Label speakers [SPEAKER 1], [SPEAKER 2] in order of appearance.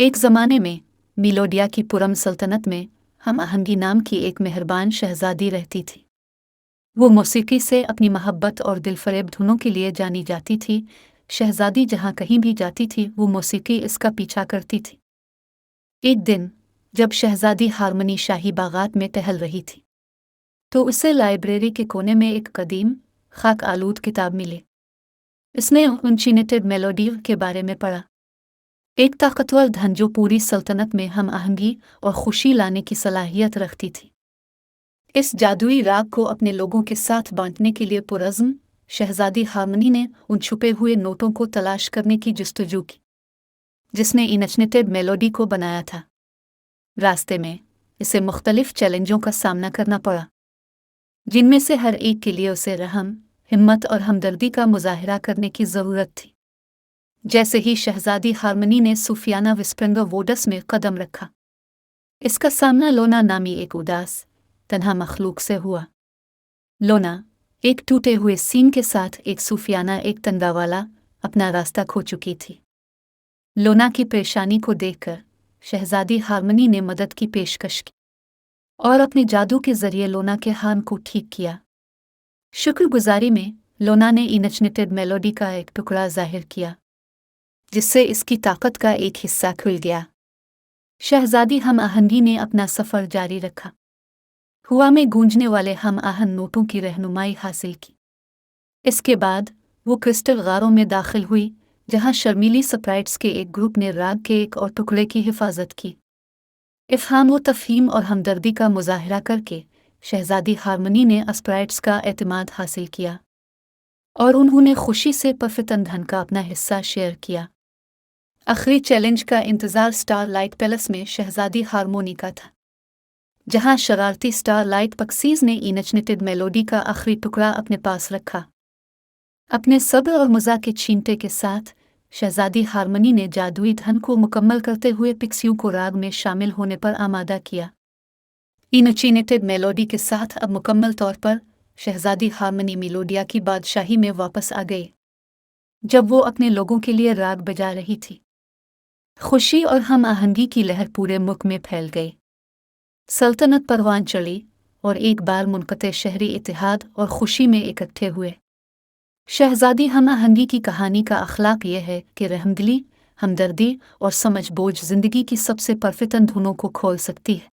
[SPEAKER 1] ایک زمانے میں میلوڈیا کی پرم سلطنت میں ہم آہنگی نام کی ایک مہربان شہزادی رہتی تھی۔ وہ موسیقی سے اپنی محبت اور دل فریب دھنوں کے لیے جانی جاتی تھی۔ شہزادی جہاں کہیں بھی جاتی تھی وہ موسیقی اس کا پیچھا کرتی تھی۔ ایک دن جب شہزادی ہارمنی شاہی باغات میں ٹہل رہی تھی تو اسے لائبریری کے کونے میں ایک قدیم خاک آلود کتاب ملی۔ اس نے انچینیٹڈ میلوڈی کے بارے میں پڑھا، ایک طاقتور دھن جو پوری سلطنت میں ہم آہنگی اور خوشی لانے کی صلاحیت رکھتی تھی۔ اس جادوئی راگ کو اپنے لوگوں کے ساتھ بانٹنے کے لیے پرعزم شہزادی ہارمنی نے ان چھپے ہوئے نوٹوں کو تلاش کرنے کی جستجو کی جس نے انچینیٹڈ میلوڈی کو بنایا تھا۔ راستے میں اسے مختلف چیلنجوں کا سامنا کرنا پڑا، جن میں سے ہر ایک کے لیے اسے رحم، ہمت اور ہمدردی کا مظاہرہ کرنے کی ضرورت تھی۔ جیسے ہی شہزادی ہارمنی نے صوفیانہ وسپرنگر ووڈس میں قدم رکھا، اس کا سامنا لونا نامی ایک اداس تنہا مخلوق سے ہوا۔ لونا ایک ٹوٹے ہوئے سین کے ساتھ ایک صوفیانہ ایک تنگا والا اپنا راستہ کھو چکی تھی۔ لونا کی پریشانی کو دیکھ کر شہزادی ہارمنی نے مدد کی پیشکش کی اور اپنے جادو کے ذریعے لونا کے حال کو ٹھیک کیا۔ شکر گزاری میں لونا نے انچینیٹڈ میلوڈی کا ایک ٹکڑا ظاہر کیا جس سے اس کی طاقت کا ایک حصہ کھل گیا۔ شہزادی ہم آہنگی نے اپنا سفر جاری رکھا، ہوا میں گونجنے والے ہم آہن نوٹوں کی رہنمائی حاصل کی۔ اس کے بعد وہ کرسٹل غاروں میں داخل ہوئی جہاں شرمیلی سپرائٹس کے ایک گروپ نے راگ کے ایک اور ٹکڑے کی حفاظت کی۔ افہام و تفہیم اور ہمدردی کا مظاہرہ کر کے شہزادی ہارمنی نے اسپرائٹس کا اعتماد حاصل کیا اور انہوں نے خوشی سے پرفتن دھن کا اپنا حصہ شیئر کیا۔ آخری چیلنج کا انتظار سٹار لائٹ پیلس میں شہزادی ہارمونی کا تھا، جہاں شرارتی سٹار لائٹ پکسیز نے انچینیٹڈ میلوڈی کا آخری ٹکڑا اپنے پاس رکھا۔ اپنے صبر اور مزاح کے چھینٹے کے ساتھ شہزادی ہارمنی نے جادوئی دھن کو مکمل کرتے ہوئے پکسیوں کو راگ میں شامل ہونے پر آمادہ کیا۔ انچینیٹڈ میلوڈی کے ساتھ اب مکمل طور پر شہزادی ہارمنی میلوڈیا کی بادشاہی میں واپس آ گئی۔ جب وہ اپنے لوگوں کے لیے راگ بجا رہی تھی، خوشی اور ہم آہنگی کی لہر پورے ملک میں پھیل گئی۔ سلطنت پروان چڑھی اور ایک بار منقطع شہری اتحاد اور خوشی میں اکٹھے ہوئے۔ شہزادی ہم آہنگی کی کہانی کا اخلاق یہ ہے کہ رحمدلی، ہمدردی اور سمجھ بوجھ زندگی کی سب سے پرفتن دھنوں کو کھول سکتی ہے۔